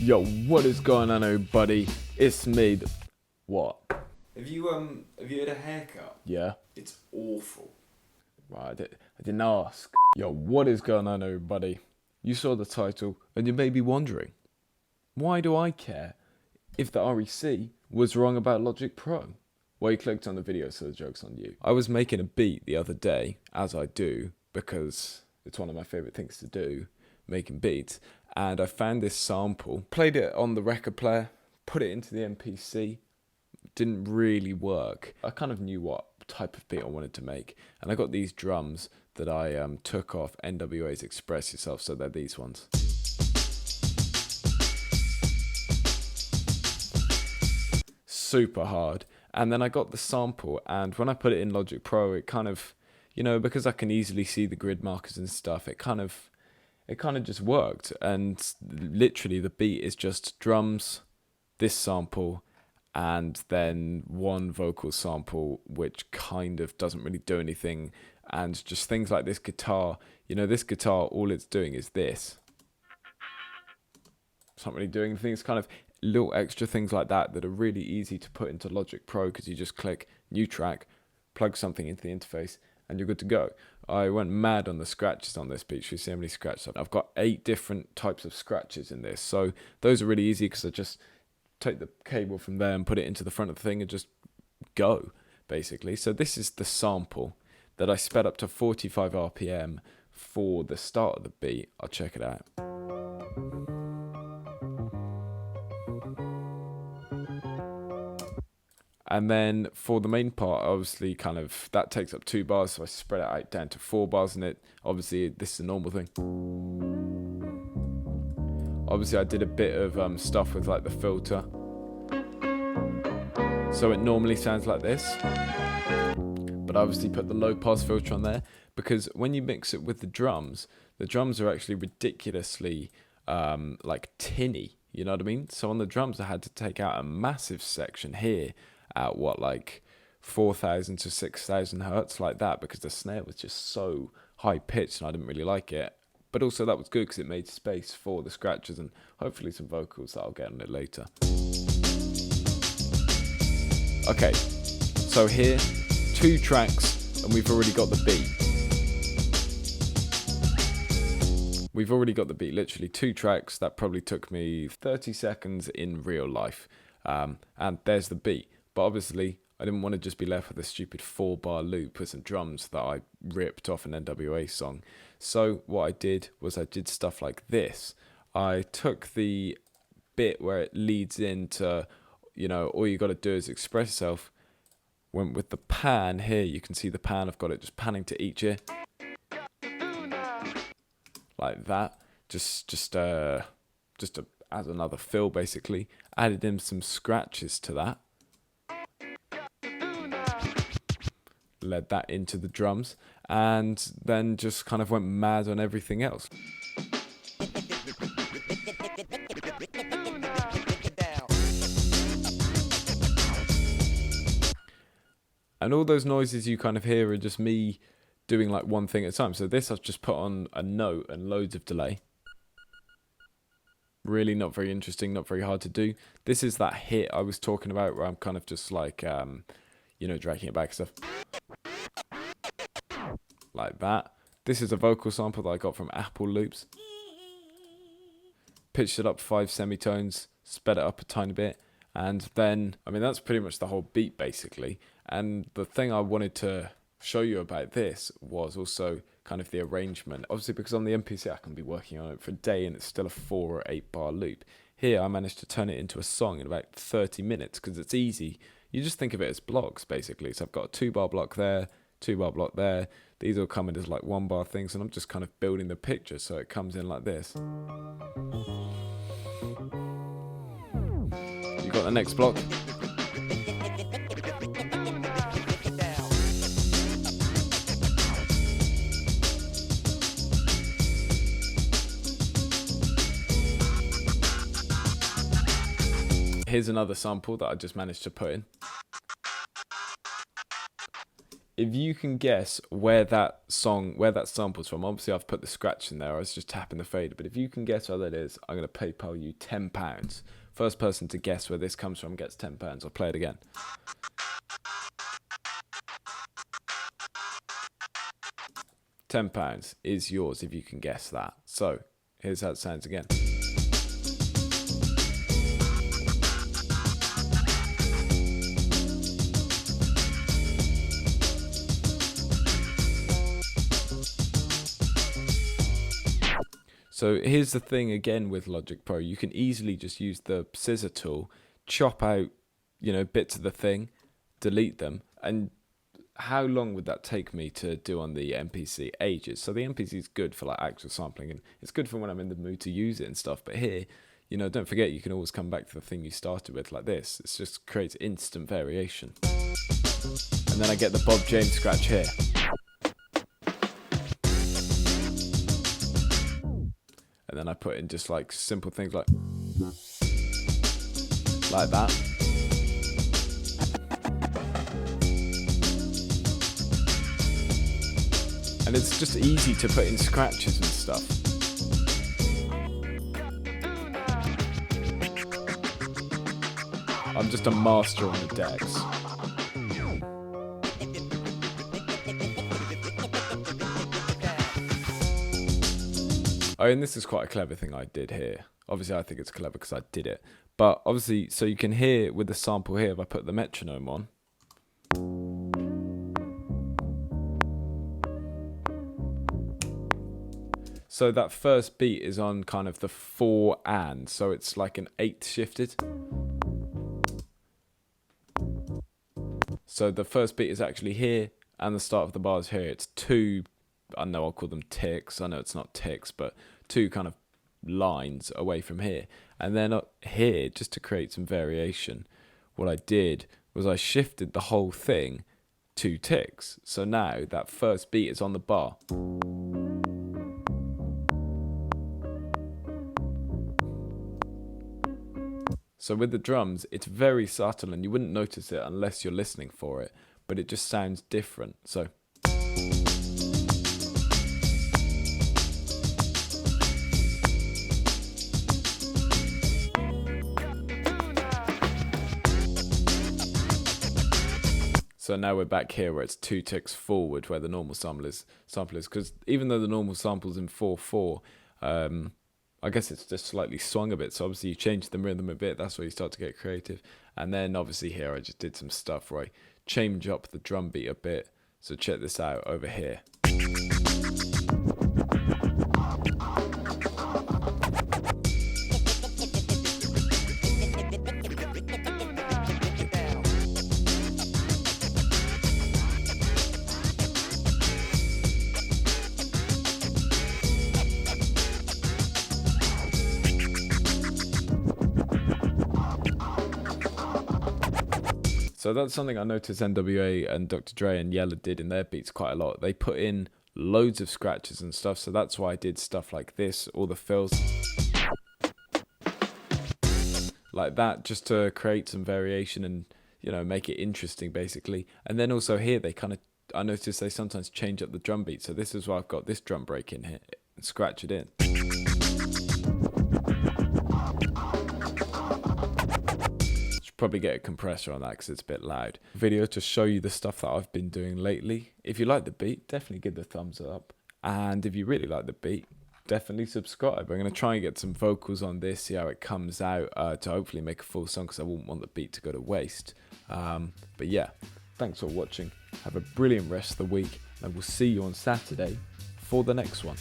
Yo, what is going on, everybody? It's me. What? Have you had a haircut? Yeah? It's awful. Right, I didn't ask. Yo, what is going on, everybody? You saw the title, and you may be wondering, why do I care if the R.E.C. was wrong about Logic Pro? Well, you clicked on the video, so the joke's on you. I was making a beat the other day, as I do, because it's one of my favourite things to do, making beats, and I found this sample, played it on the record player, put it into the MPC, didn't really work. I kind of knew what type of beat I wanted to make, and I got these drums that I took off NWA's Express Yourself, so they're these ones. Super hard. And then I got the sample, and when I put it in Logic Pro, it kind of, because I can easily see the grid markers and stuff, it kind of just worked. And literally the beat is just drums, this sample, and then one vocal sample, which kind of doesn't really do anything. And just things like this guitar, this guitar, all it's doing is this. It's not really doing anything. It's kind of little extra things like that are really easy to put into Logic Pro, because you just click new track, plug something into the interface, and you're good to go. I went mad on the scratches on this beat. You see how many scratches I've got 8 different types of scratches in this, so those are really easy because I just take the cable from there and put it into the front of the thing and just go, basically. So this is the sample that I sped up to 45 RPM for the start of the beat. I'll check it out. And then for the main part, obviously that takes up 2 bars, so I spread it out down to 4 bars in it. Obviously, this is a normal thing. Obviously, I did a bit of stuff with like the filter. So it normally sounds like this. But I obviously put the low pass filter on there, because when you mix it with the drums are actually ridiculously like tinny, you know what I mean? So on the drums, I had to take out a massive section here at 4,000 to 6,000 hertz, like that, because the snare was just so high pitched and I didn't really like it. But also that was good because it made space for the scratches and hopefully some vocals that I'll get on it later. Okay, so here, 2 tracks and we've already got the beat. We've already got the beat, literally 2 tracks. That probably took me 30 seconds in real life. And there's the beat. But obviously, I didn't want to just be left with a stupid 4-bar loop with some drums that I ripped off an NWA song. So what I did was I did stuff like this. I took the bit where it leads into, all you got to do is express yourself. Went with the pan here. You can see the pan. I've got it just panning to each ear. Like that. Just as another fill, basically. Added in some scratches to that. Led that into the drums, and then just kind of went mad on everything else. And all those noises you kind of hear are just me doing like one thing at a time. So this I've just put on a note and loads of delay. Really not very interesting, not very hard to do. This is that hit I was talking about where I'm kind of just like, dragging it back and stuff. Like that. This is a vocal sample that I got from Apple Loops. Pitched it up 5 semitones, sped it up a tiny bit, and then, that's pretty much the whole beat basically. And the thing I wanted to show you about this was also kind of the arrangement. Obviously, because on the MPC I can be working on it for a day and it's still a 4 or 8 bar loop. Here I managed to turn it into a song in about 30 minutes because it's easy. You just think of it as blocks basically. So I've got a 2-bar block there, 2-bar block there. These all come in as like 1-bar things, and I'm just kind of building the picture so it comes in like this. You got the next block. Here's another sample that I just managed to put in. if you can guess where that sample's from, obviously I've put the scratch in there, I was just tapping the fader, but if you can guess where that is, I'm going to PayPal you £10. First person to guess where this comes from gets £10. I'll play it again. £10 is yours if you can guess that. So, here's how it sounds again. So here's the thing again with Logic Pro, you can easily just use the scissor tool, chop out, bits of the thing, delete them, and how long would that take me to do on the MPC? Ages. So the MPC is good for like actual sampling, and it's good for when I'm in the mood to use it and stuff, but here, don't forget you can always come back to the thing you started with like this. It just creates instant variation. And then I get the Bob James scratch here. And then I put in just like simple things like that. And it's just easy to put in scratches and stuff. I'm just a master on the decks. Oh, and this is quite a clever thing I did here. Obviously, I think it's clever because I did it. But obviously, so you can hear with the sample here, if I put the metronome on. So that first beat is on kind of the 4 and, so it's like an 8th shifted. So the first beat is actually here, and the start of the bar is here. It's 2, I know I'll call them ticks. I know it's not ticks, but 2 kind of lines away from here. And then up here, just to create some variation, what I did was I shifted the whole thing 2 ticks. So now that first beat is on the bar. So with the drums, it's very subtle and you wouldn't notice it unless you're listening for it, but it just sounds different. So now we're back here where it's 2 ticks forward where the normal sample is, because even though the normal sample's in 4/4, I guess it's just slightly swung a bit. So obviously you change the rhythm a bit, that's where you start to get creative. And then obviously here I just did some stuff where I change up the drum beat a bit. So check this out over here. So that's something I noticed NWA and Dr. Dre and Yella did in their beats quite a lot. They put in loads of scratches and stuff, so that's why I did stuff like this, all the fills. Like that, just to create some variation and, make it interesting basically. And then also here, I noticed they sometimes change up the drum beat. So this is why I've got this drum break in here and scratch it in. Probably get a compressor on that because it's a bit loud. Video to show you the stuff that I've been doing lately. If you like the beat, definitely give the thumbs up. And if you really like the beat, definitely subscribe. I'm going to try and get some vocals on this, see how it comes out, to hopefully make a full song because I wouldn't want the beat to go to waste. But yeah, thanks for watching. Have a brilliant rest of the week, and we'll see you on Saturday for the next one.